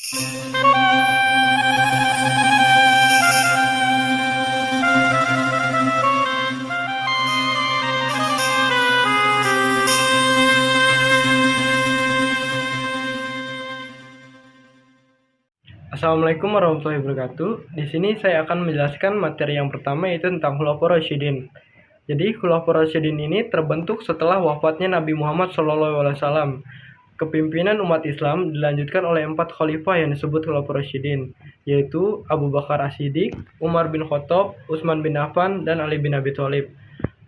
Assalamualaikum warahmatullahi wabarakatuh. Di sini saya akan menjelaskan materi yang pertama, yaitu tentang Khulafaur Rasyidin. Jadi Khulafaur Rasyidin ini terbentuk setelah wafatnya Nabi Muhammad SAW. Kepimpinan umat Islam dilanjutkan oleh 4 khalifah yang disebut Khulafaur Rasyidin, yaitu Abu Bakar As-Siddiq, Umar bin Khattab, Utsman bin Affan, dan Ali bin Abi Thalib.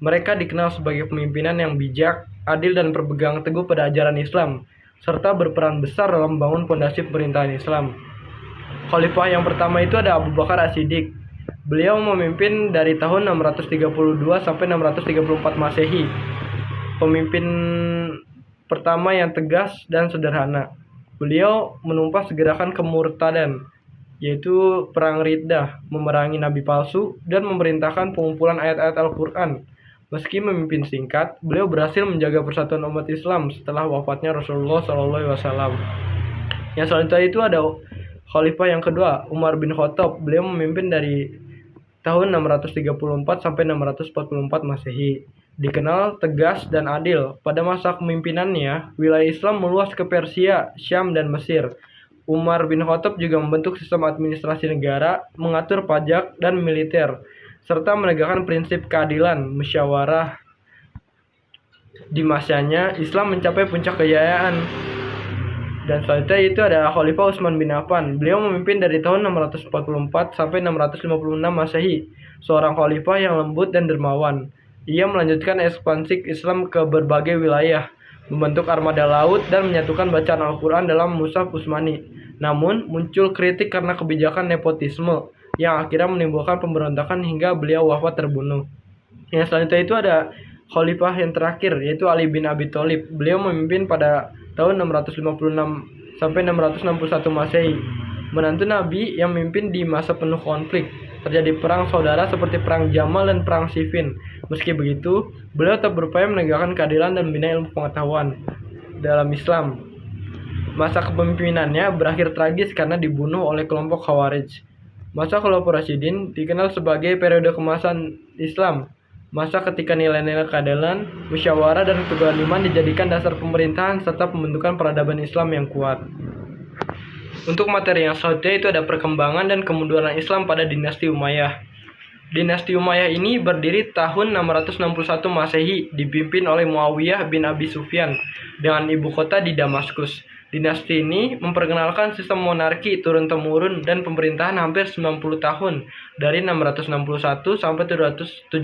Mereka dikenal sebagai pemimpinan yang bijak, adil, dan berpegang teguh pada ajaran Islam, serta berperan besar dalam membangun fondasi pemerintahan Islam. Khalifah yang pertama itu ada Abu Bakar As-Siddiq. Beliau memimpin dari tahun 632 sampai 634 Masehi. Pemimpin pertama yang tegas dan sederhana. Beliau menumpas gerakan kemurtadan, yaitu perang Riddah, memerangi nabi palsu, dan memerintahkan pengumpulan ayat-ayat Al-Quran. Meski memimpin singkat, beliau berhasil menjaga persatuan umat Islam setelah wafatnya Rasulullah SAW. Yang selanjutnya itu ada Khalifah yang kedua, Umar bin Khattab. Beliau memimpin dari tahun 634 sampai 644 Masehi. Dikenal tegas dan adil. Pada masa kepemimpinannya, wilayah Islam meluas ke Persia, Syam, dan Mesir. Umar bin Khattab juga membentuk sistem administrasi negara, mengatur pajak dan militer, serta menegakkan prinsip keadilan, musyawarah. Di masanya, Islam mencapai puncak kejayaan. Dan selanjutnya itu ada Khalifah Utsman bin Affan. Beliau memimpin dari tahun 644 sampai 656 Masehi. Seorang khalifah yang lembut dan dermawan. Ia melanjutkan ekspansi Islam ke berbagai wilayah, membentuk armada laut, dan menyatukan bacaan Al-Quran dalam Mushaf Utsmani. Namun, muncul kritik karena kebijakan nepotisme yang akhirnya menimbulkan pemberontakan hingga beliau wafat terbunuh. Yang selanjutnya itu ada Khalifah yang terakhir, yaitu Ali bin Abi Thalib. Beliau memimpin pada tahun 656 sampai 661 Masehi. Menantu Nabi yang memimpin di masa penuh konflik. Terjadi perang saudara seperti perang Jamal dan perang Siffin. Meski begitu, beliau tetap berupaya menegakkan keadilan dan membina ilmu pengetahuan dalam Islam. Masa kepemimpinannya berakhir tragis karena dibunuh oleh kelompok Khawarij. Masa Khulafaur Rasyidin dikenal sebagai periode kemasan Islam. Masa ketika nilai-nilai keadilan, musyawarah, dan kezaliman dijadikan dasar pemerintahan serta pembentukan peradaban Islam yang kuat. Untuk materi yang selanjutnya itu ada perkembangan dan kemunduran Islam pada dinasti Umayyah. Dinasti Umayyah ini berdiri tahun 661 Masehi, dipimpin oleh Muawiyah bin Abi Sufyan dengan ibu kota di Damaskus. Dinasti ini memperkenalkan sistem monarki turun-temurun dan pemerintahan hampir 90 tahun dari 661 sampai 750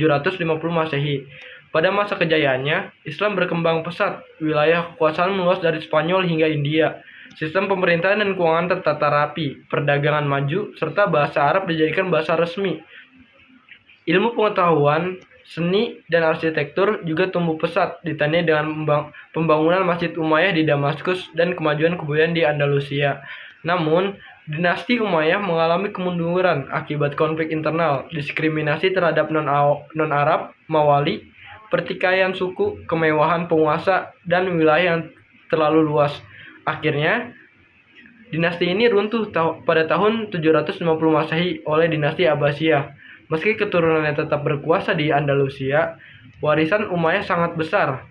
Masehi. Pada masa kejayaannya, Islam berkembang pesat. Wilayah kekuasaan meluas dari Spanyol hingga India. Sistem pemerintahan dan keuangan tertata rapi, perdagangan maju, serta bahasa Arab dijadikan bahasa resmi. Ilmu pengetahuan, seni, dan arsitektur juga tumbuh pesat, ditandai dengan pembangunan Masjid Umayyah di Damaskus dan kemajuan kebudayaan di Andalusia. Namun, dinasti Umayyah mengalami kemunduran akibat konflik internal, diskriminasi terhadap non-Arab, Mawali, pertikaian suku, kemewahan penguasa, dan wilayah yang terlalu luas. Akhirnya, dinasti ini runtuh pada tahun 750 Masehi oleh dinasti Abbasiyah. Meski keturunannya tetap berkuasa di Andalusia, warisan Umayyah sangat besar,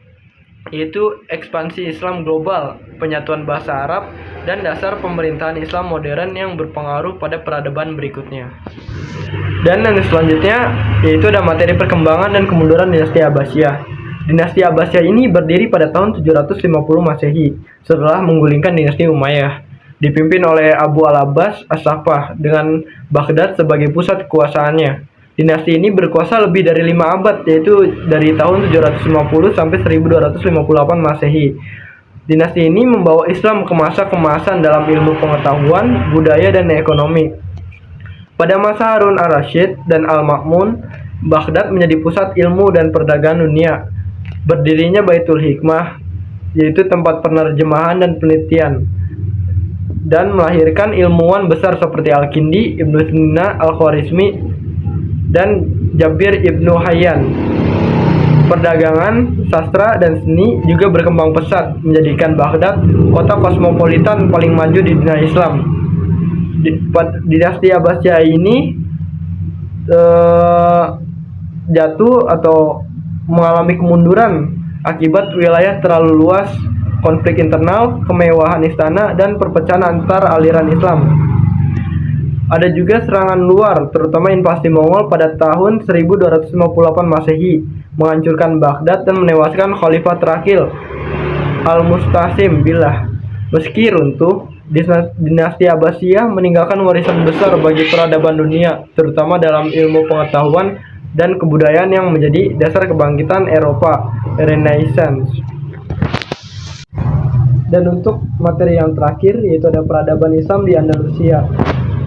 yaitu ekspansi Islam global, penyatuan bahasa Arab, dan dasar pemerintahan Islam modern yang berpengaruh pada peradaban berikutnya. Dan yang selanjutnya, yaitu ada materi perkembangan dan kemunduran dinasti Abbasiyah. Dinasti Abbasiyah ini berdiri pada tahun 750 Masehi, setelah menggulingkan dinasti Umayyah, dipimpin oleh Abu al-Abbas as-Saffah dengan Baghdad sebagai pusat kekuasaannya. Dinasti ini berkuasa lebih dari 5 abad, yaitu dari tahun 750 sampai 1258 Masehi. Dinasti ini membawa Islam ke masa kemasan dalam ilmu pengetahuan, budaya, dan ekonomi. Pada masa Harun ar-Rasyid dan Al-Ma'mun, Baghdad menjadi pusat ilmu dan perdagangan dunia. Berdirinya Baitul Hikmah, yaitu tempat penerjemahan dan penelitian, dan melahirkan ilmuwan besar seperti Al-Kindi, Ibnu Sina, Al-Khwarizmi, dan Jabir Ibnu Hayyan. Perdagangan, sastra, dan seni juga berkembang pesat, menjadikan Baghdad kota kosmopolitan paling maju di dunia Islam. Dinasti Abbasiyah ini jatuh atau mengalami kemunduran akibat wilayah terlalu luas, konflik internal, kemewahan istana, dan perpecahan antar aliran Islam. Ada juga serangan luar, terutama invasi Mongol pada tahun 1258 Masehi, menghancurkan Baghdad dan menewaskan khalifah terakhir Al-Mustasim Billah. Meski runtuh, dinasti Abbasiyah meninggalkan warisan besar bagi peradaban dunia, terutama dalam ilmu pengetahuan dan kebudayaan yang menjadi dasar kebangkitan Eropa Renaissance. Dan untuk materi yang terakhir, yaitu ada peradaban Islam di Andalusia.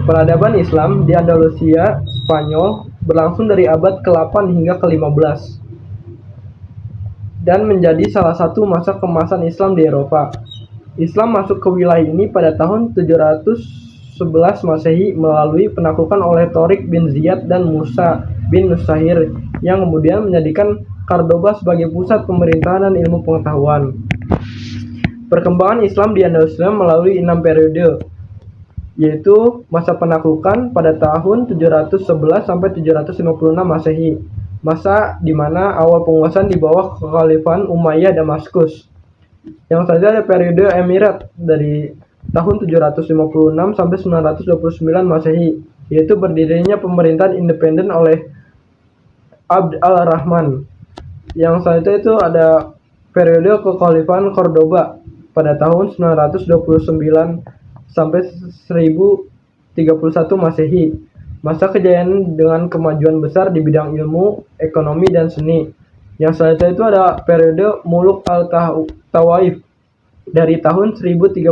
Peradaban Islam di Andalusia, Spanyol, berlangsung dari abad ke-8 hingga ke-15 dan menjadi salah satu masa kemasan Islam di Eropa. Islam masuk ke wilayah ini pada tahun 711 Masehi melalui penaklukan oleh Torik bin Ziyad dan Musa bin Nusayr yang kemudian menjadikan Cordoba sebagai pusat pemerintahan dan ilmu pengetahuan. Perkembangan Islam di Andalusia melalui 6 periode, yaitu masa penaklukan pada tahun 711 sampai 756 Masehi, masa di mana awal penguasaan di bawah kekhalifahan Umayyah Damaskus. Yang selanjutnya ada periode Emirat dari tahun 756 sampai 929 Masehi, yaitu berdirinya pemerintahan independen oleh Abd al-Rahman. Yang selanjutnya itu ada periode kekhalifahan Cordoba pada tahun 929 sampai 1031 Masehi, masa kejayaan dengan kemajuan besar di bidang ilmu, ekonomi, dan seni. Yang selanjutnya itu ada periode Muluk al-Tawaif dari tahun 1031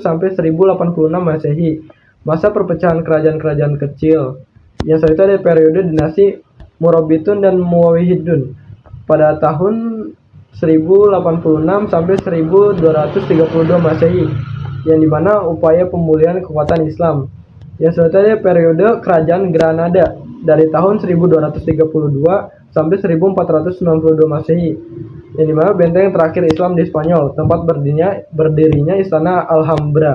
sampai 1086 Masehi, masa perpecahan kerajaan-kerajaan kecil. Yang selanjutnya ada periode dinasti Murabitun dan Muwahhidun pada tahun 1086 sampai 1232 Masehi, yang dimana upaya pemulihan kekuatan Islam. Yang selanjutnya periode kerajaan Granada dari tahun 1232 sampai 1492 Masehi, yang dimana benteng terakhir Islam di Spanyol, tempat berdirinya istana Alhambra.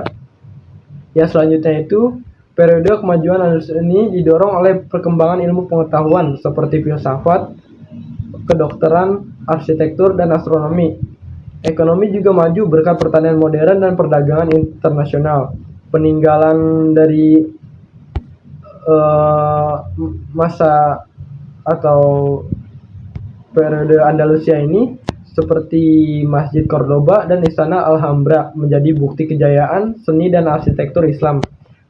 Yang selanjutnya itu periode kemajuan Andalusia ini didorong oleh perkembangan ilmu pengetahuan seperti filsafat, kedokteran, arsitektur, dan astronomi. Ekonomi juga maju berkat pertanian modern dan perdagangan internasional. Peninggalan dari masa atau periode Andalusia ini seperti Masjid Cordoba dan Istana Alhambra menjadi bukti kejayaan seni dan arsitektur Islam.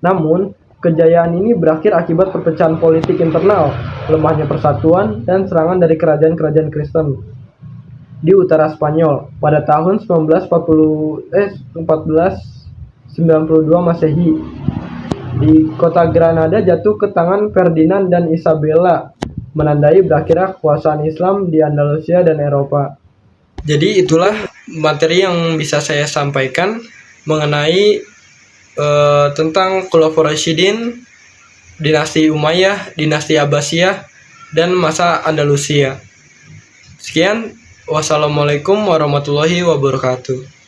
Namun, kejayaan ini berakhir akibat perpecahan politik internal, lemahnya persatuan, dan serangan dari kerajaan-kerajaan Kristen di utara Spanyol pada tahun 1492 Masehi. Di kota Granada jatuh ke tangan Ferdinand dan Isabella, menandai berakhirnya kekuasaan Islam di Andalusia dan Eropa. Jadi itulah materi yang bisa saya sampaikan mengenai tentang Khulafaur Rasyidin, dinasti Umayyah, dinasti Abbasiyah, dan masa Andalusia. Sekian, wassalamualaikum warahmatullahi wabarakatuh.